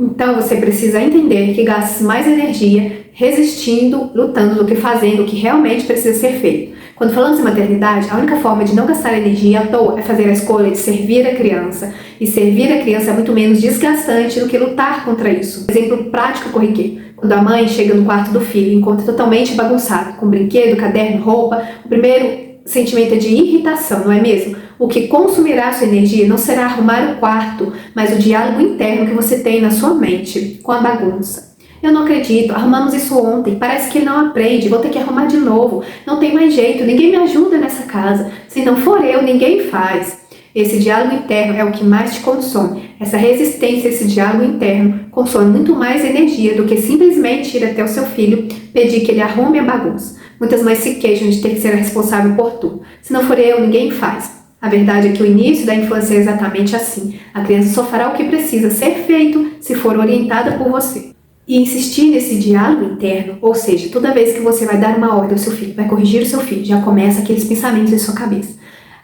Então você precisa entender que gasta mais energia resistindo, lutando, do que fazendo o que realmente precisa ser feito. Quando falamos em maternidade, a única forma de não gastar energia à toa é fazer a escolha de servir a criança. E servir a criança é muito menos desgastante do que lutar contra isso. Exemplo prático corriqueiro. Quando a mãe chega no quarto do filho e encontra totalmente bagunçado, com brinquedo, caderno, roupa, o primeiro sentimento é de irritação, não é mesmo? O que consumirá sua energia não será arrumar o quarto, mas o diálogo interno que você tem na sua mente com a bagunça. Eu não acredito, arrumamos isso ontem, parece que ele não aprende, vou ter que arrumar de novo, não tem mais jeito, ninguém me ajuda nessa casa, se não for eu, ninguém faz. Esse diálogo interno é o que mais te consome. Essa resistência, esse diálogo interno, consome muito mais energia do que simplesmente ir até o seu filho pedir que ele arrume a bagunça. Muitas mães se queixam de ter que ser a responsável por tudo. Se não for eu, ninguém faz. A verdade é que o início da infância é exatamente assim. A criança só fará o que precisa ser feito se for orientada por você. E insistir nesse diálogo interno, ou seja, toda vez que você vai dar uma ordem ao seu filho, vai corrigir o seu filho, já começa aqueles pensamentos em sua cabeça.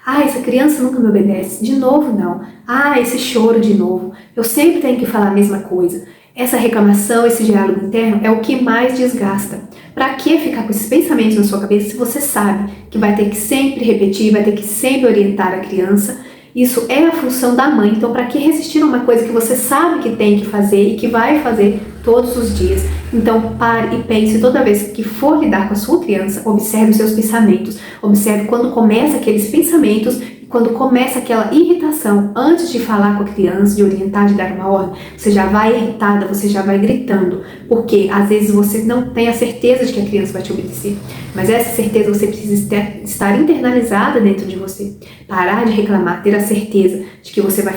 Ah, essa criança nunca me obedece. De novo, não. Ah, esse choro de novo. Eu sempre tenho que falar a mesma coisa. Essa reclamação, esse diálogo interno é o que mais desgasta. Para que ficar com esses pensamentos na sua cabeça se você sabe que vai ter que sempre repetir, vai ter que sempre orientar a criança? Isso é a função da mãe, então para que resistir a uma coisa que você sabe que tem que fazer e que vai fazer todos os dias? Então pare e pense toda vez que for lidar com a sua criança, observe os seus pensamentos, observe quando começa aqueles pensamentos, quando começa aquela irritação, antes de falar com a criança, de orientar, de dar uma ordem, você já vai irritada, você já vai gritando, porque às vezes você não tem a certeza de que a criança vai te obedecer, mas essa certeza você precisa estar internalizada dentro de você, parar de reclamar, ter a certeza de que você vai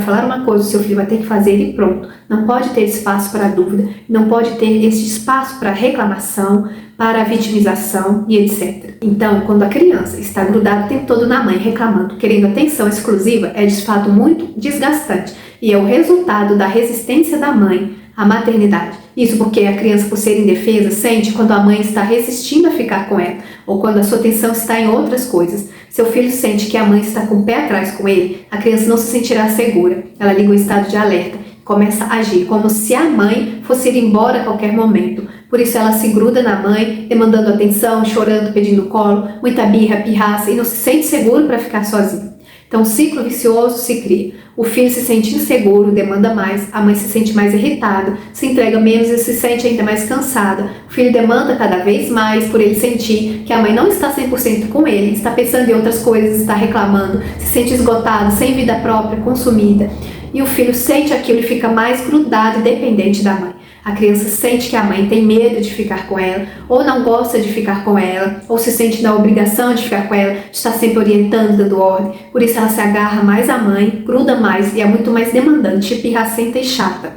falar uma coisa, o seu filho vai ter que fazer e pronto, não pode ter espaço para dúvida, não pode ter esse espaço para reclamação, para a vitimização e etc. Então, quando a criança está grudada o tempo todo na mãe, reclamando, querendo atenção exclusiva, é de fato muito desgastante e é o resultado da resistência da mãe à maternidade. Isso porque a criança, por ser indefesa, sente quando a mãe está resistindo a ficar com ela ou quando a sua atenção está em outras coisas. Seu filho sente que a mãe está com o pé atrás com ele, a criança não se sentirá segura. Ela liga o estado de alerta, começa a agir como se a mãe fosse ir embora a qualquer momento. Por isso ela se gruda na mãe, demandando atenção, chorando, pedindo colo, muita birra, pirraça e não se sente seguro para ficar sozinho. Então, um ciclo vicioso se cria. O filho se sente inseguro, demanda mais, a mãe se sente mais irritada, se entrega menos e se sente ainda mais cansada. O filho demanda cada vez mais por ele sentir que a mãe não está 100% com ele, está pensando em outras coisas, está reclamando, se sente esgotado, sem vida própria, consumida. E o filho sente aquilo e fica mais grudado e dependente da mãe. A criança sente que a mãe tem medo de ficar com ela, ou não gosta de ficar com ela, ou se sente na obrigação de ficar com ela, de estar sempre orientando, dando ordem. Por isso ela se agarra mais à mãe, gruda mais e é muito mais demandante, pirracenta e chata.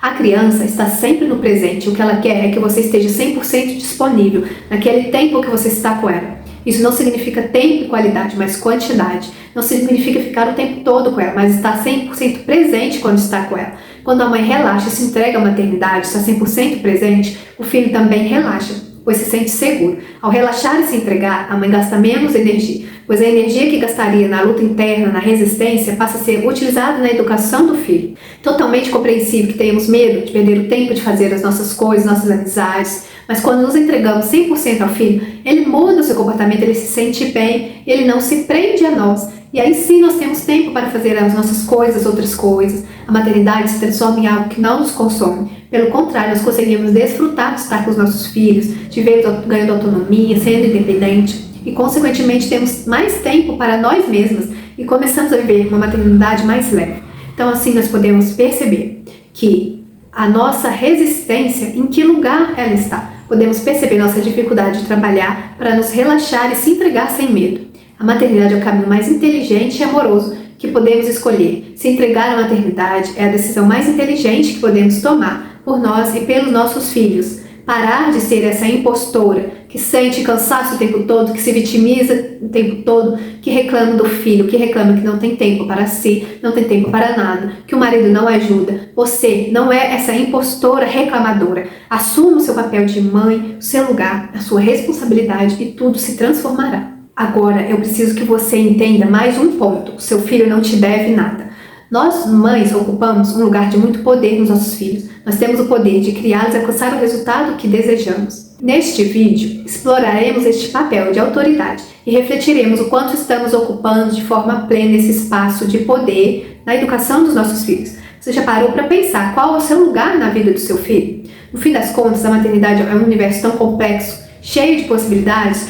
A criança está sempre no presente, o que ela quer é que você esteja 100% disponível naquele tempo que você está com ela. Isso não significa tempo e qualidade, mas quantidade. Não significa ficar o tempo todo com ela, mas estar 100% presente quando está com ela. Quando a mãe relaxa e se entrega à maternidade, está 100% presente, o filho também relaxa, pois se sente seguro. Ao relaxar e se entregar, a mãe gasta menos energia, pois a energia que gastaria na luta interna, na resistência, passa a ser utilizada na educação do filho. Totalmente compreensível que tenhamos medo de perder o tempo de fazer as nossas coisas, nossas amizades, mas quando nos entregamos 100% ao filho, ele muda o seu comportamento, ele se sente bem, ele não se prende a nós. E aí sim nós temos tempo para fazer as nossas coisas, outras coisas. A maternidade se transforma em algo que não nos consome. Pelo contrário, nós conseguimos desfrutar de estar com os nossos filhos, de ver ganhando autonomia, sendo independente. E consequentemente temos mais tempo para nós mesmas e começamos a viver uma maternidade mais leve. Então assim nós podemos perceber que a nossa resistência, em que lugar ela está. Podemos perceber nossa dificuldade de trabalhar para nos relaxar e se entregar sem medo. A maternidade é o caminho mais inteligente e amoroso que podemos escolher. Se entregar à maternidade é a decisão mais inteligente que podemos tomar por nós e pelos nossos filhos. Parar de ser essa impostora que sente cansaço o tempo todo, que se vitimiza o tempo todo, que reclama do filho, que reclama que não tem tempo para si, não tem tempo para nada, que o marido não ajuda. Você não é essa impostora reclamadora. Assuma o seu papel de mãe, o seu lugar, a sua responsabilidade e tudo se transformará. Agora, eu preciso que você entenda mais um ponto. O seu filho não te deve nada. Nós, mães, ocupamos um lugar de muito poder nos nossos filhos. Nós temos o poder de criá-los e alcançar o resultado que desejamos. Neste vídeo, exploraremos este papel de autoridade e refletiremos o quanto estamos ocupando de forma plena esse espaço de poder na educação dos nossos filhos. Você já parou para pensar qual é o seu lugar na vida do seu filho? No fim das contas, a maternidade é um universo tão complexo, cheio de possibilidades,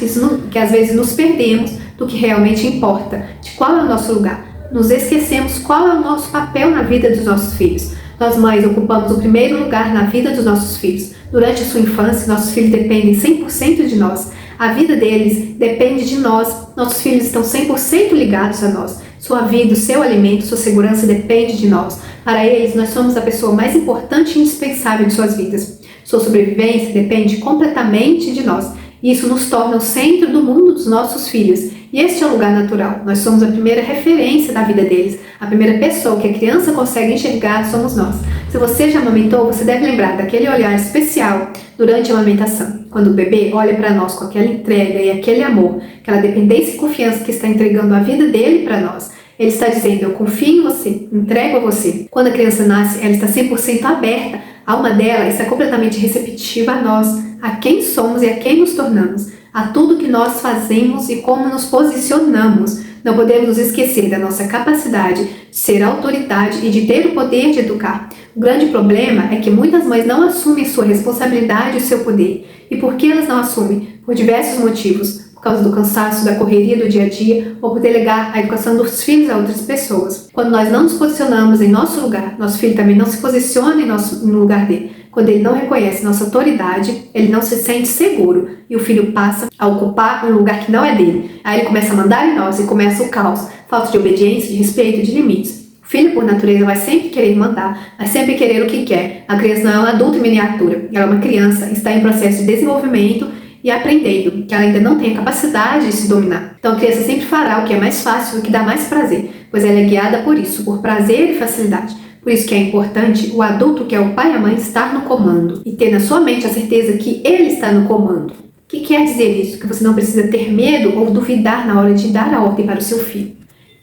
que às vezes nos perdemos do que realmente importa, de qual é o nosso lugar. Nos esquecemos qual é o nosso papel na vida dos nossos filhos. Nós, mães, ocupamos o primeiro lugar na vida dos nossos filhos. Durante a sua infância, nossos filhos dependem 100% de nós. A vida deles depende de nós. Nossos filhos estão 100% ligados a nós. Sua vida, o seu alimento, sua segurança depende de nós. Para eles, nós somos a pessoa mais importante e indispensável de suas vidas. Sua sobrevivência depende completamente de nós. E isso nos torna o centro do mundo dos nossos filhos. E este é o lugar natural. Nós somos a primeira referência da vida deles. A primeira pessoa que a criança consegue enxergar somos nós. Se você já amamentou, você deve lembrar daquele olhar especial durante a amamentação. Quando o bebê olha para nós com aquela entrega e aquele amor, aquela dependência e confiança que está entregando a vida dele para nós. Ele está dizendo, eu confio em você, entrego a você. Quando a criança nasce, ela está 100% aberta. A alma dela está completamente receptiva a nós, a quem somos e a quem nos tornamos, a tudo que nós fazemos e como nos posicionamos. Não podemos nos esquecer da nossa capacidade de ser autoridade e de ter o poder de educar. O grande problema é que muitas mães não assumem sua responsabilidade e seu poder. E por que elas não assumem? Por diversos motivos. Por causa do cansaço, da correria do dia a dia, ou por delegar a educação dos filhos a outras pessoas. Quando nós não nos posicionamos em nosso lugar, nosso filho também não se posiciona no lugar dele. Quando ele não reconhece nossa autoridade, ele não se sente seguro e o filho passa a ocupar um lugar que não é dele. Aí ele começa a mandar em nós e começa o caos, falta de obediência, de respeito, de limites. O filho, por natureza, vai sempre querer mandar, vai sempre querer o que quer. A criança não é um adulto em miniatura, ela é uma criança, está em processo de desenvolvimento e aprendendo, que ela ainda não tem a capacidade de se dominar. Então a criança sempre fará o que é mais fácil, o que dá mais prazer, pois ela é guiada por isso, por prazer e facilidade. Por isso que é importante o adulto, que é o pai e a mãe, estar no comando e ter na sua mente a certeza que ele está no comando. O que quer dizer isso? Que você não precisa ter medo ou duvidar na hora de dar a ordem para o seu filho.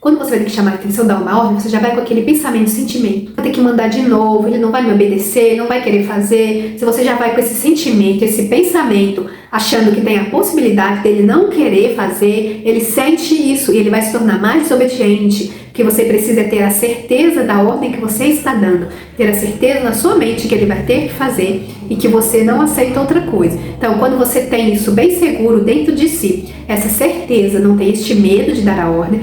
Quando você vai ter que chamar a atenção, dar uma ordem, você já vai com aquele pensamento, sentimento. Vai ter que mandar de novo, ele não vai me obedecer, não vai querer fazer. Se você já vai com esse sentimento, esse pensamento, achando que tem a possibilidade dele não querer fazer, ele sente isso e ele vai se tornar mais desobediente. O que você precisa é ter a certeza da ordem que você está dando. Ter a certeza na sua mente que ele vai ter que fazer e que você não aceita outra coisa. Então, quando você tem isso bem seguro dentro de si, essa certeza, não tem este medo de dar a ordem,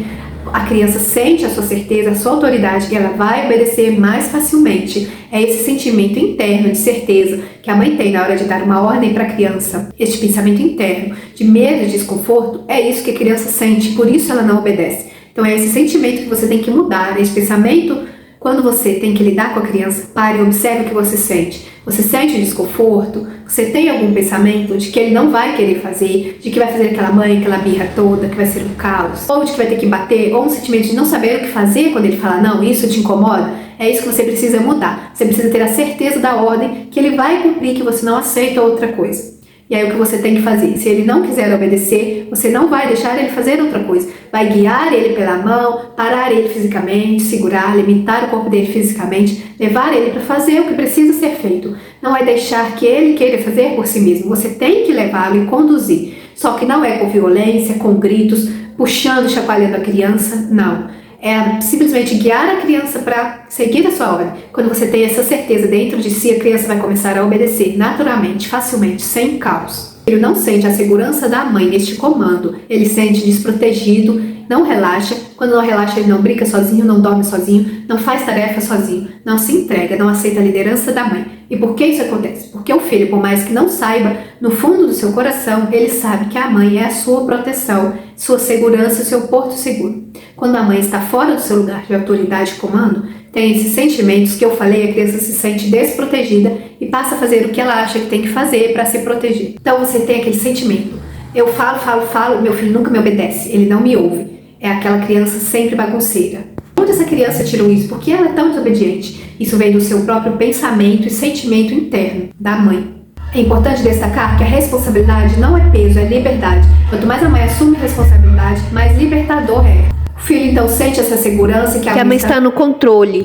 a criança sente a sua certeza, a sua autoridade e ela vai obedecer mais facilmente. É esse sentimento interno de certeza que a mãe tem na hora de dar uma ordem para a criança. Este pensamento interno de medo e desconforto, é isso que a criança sente, por isso ela não obedece. Então é esse sentimento que você tem que mudar, esse pensamento. Quando você tem que lidar com a criança, pare e observe o que você sente. Você sente desconforto? Você tem algum pensamento de que ele não vai querer fazer, de que vai fazer aquela mãe, aquela birra toda, que vai ser um caos? Ou de que vai ter que bater? Ou um sentimento de não saber o que fazer quando ele fala, não, isso te incomoda? É isso que você precisa mudar. Você precisa ter a certeza da ordem que ele vai cumprir, que você não aceita outra coisa. E aí o que você tem que fazer? Se ele não quiser obedecer, você não vai deixar ele fazer outra coisa. Vai guiar ele pela mão, parar ele fisicamente, segurar, limitar o corpo dele fisicamente, levar ele para fazer o que precisa ser feito. Não é deixar que ele queira fazer por si mesmo. Você tem que levá-lo e conduzir. Só que não é com violência, com gritos, puxando, chacoalhando a criança, não. É simplesmente guiar a criança para seguir a sua ordem. Quando você tem essa certeza dentro de si, a criança vai começar a obedecer naturalmente, facilmente, sem caos. Ele não sente a segurança da mãe neste comando, ele sente desprotegido, não relaxa. Quando não relaxa, ele não brinca sozinho, não dorme sozinho, não faz tarefa sozinho, não se entrega, não aceita a liderança da mãe. E por que isso acontece? Porque o filho, por mais que não saiba, no fundo do seu coração, ele sabe que a mãe é a sua proteção, sua segurança, seu porto seguro. Quando a mãe está fora do seu lugar de autoridade e comando, tem esses sentimentos que eu falei, a criança se sente desprotegida e passa a fazer o que ela acha que tem que fazer para se proteger. Então você tem aquele sentimento. Eu falo, meu filho nunca me obedece, ele não me ouve. É aquela criança sempre bagunceira. Onde essa criança tirou isso? Por que ela é tão desobediente? Isso vem do seu próprio pensamento e sentimento interno, da mãe. É importante destacar que a responsabilidade não é peso, é liberdade. Quanto mais a mãe assume responsabilidade, mais libertador é. O O filho então sente essa segurança que a mãe está no controle.